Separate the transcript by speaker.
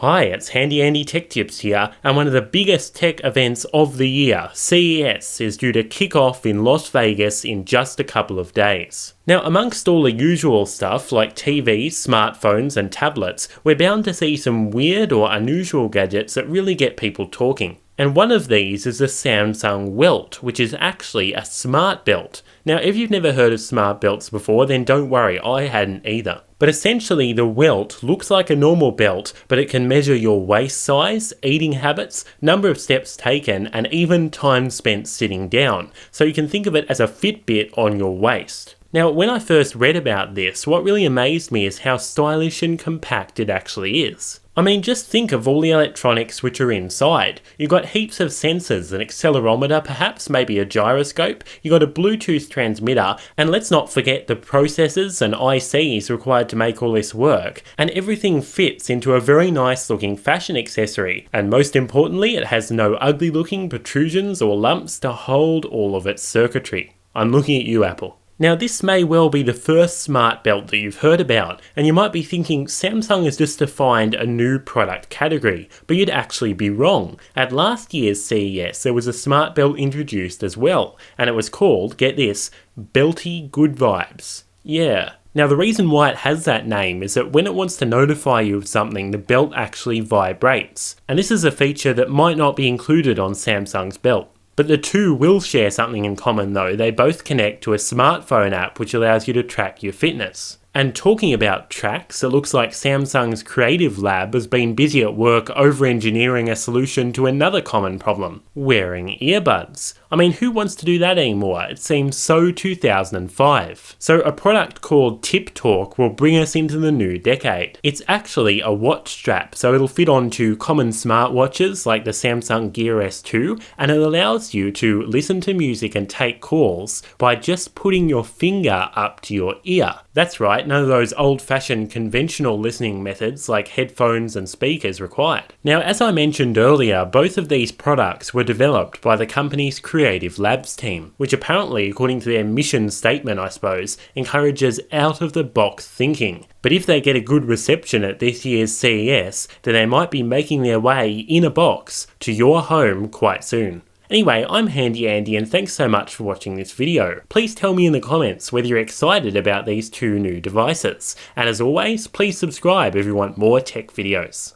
Speaker 1: Hi, it's Handy Andy Tech Tips here, and one of the biggest tech events of the year, CES, is due to kick off in Las Vegas in just a couple of days. Now, amongst all the usual stuff like TVs, smartphones and tablets, we're bound to see some weird or unusual gadgets that really get people talking. And one of these is the Samsung WELT, which is actually a smart belt. Now, if you've never heard of smart belts before, then don't worry, I hadn't either. But essentially, the WELT looks like a normal belt, but it can measure your waist size, eating habits, number of steps taken, and even time spent sitting down. So you can think of it as a Fitbit on your waist. Now, when I first read about this, what really amazed me is how stylish and compact it actually is. I mean, just think of all the electronics which are inside. You've got heaps of sensors, an accelerometer perhaps, maybe a gyroscope, you've got a Bluetooth transmitter, and let's not forget the processors and ICs required to make all this work, and everything fits into a very nice looking fashion accessory, and most importantly, it has no ugly looking protrusions or lumps to hold all of its circuitry. I'm looking at you, Apple. Now, this may well be the first smart belt that you've heard about, and you might be thinking Samsung has just defined a new product category, but you'd actually be wrong. At last year's CES, there was a smart belt introduced as well, and it was called, get this, Belty Good Vibes. Yeah. Now, the reason why it has that name is that when it wants to notify you of something, the belt actually vibrates. And this is a feature that might not be included on Samsung's belt. But the two will share something in common though. They both connect to a smartphone app which allows you to track your fitness. And talking about tracks, it looks like Samsung's creative lab has been busy at work over-engineering a solution to another common problem, wearing earbuds. I mean, who wants to do that anymore? It seems so 2005. So a product called TipTalk will bring us into the new decade. It's actually a watch strap, so it'll fit onto common smartwatches like the Samsung Gear S2, and it allows you to listen to music and take calls by just putting your finger up to your ear. That's right, none of those old-fashioned conventional listening methods like headphones and speakers required. Now, as I mentioned earlier, both of these products were developed by the company's Creative Labs team, which apparently, according to their mission statement I suppose, encourages out-of-the-box thinking. But if they get a good reception at this year's CES, then they might be making their way in a box to your home quite soon. Anyway, I'm Handy Andy and thanks so much for watching this video. Please tell me in the comments whether you're excited about these two new devices. And as always, please subscribe if you want more tech videos.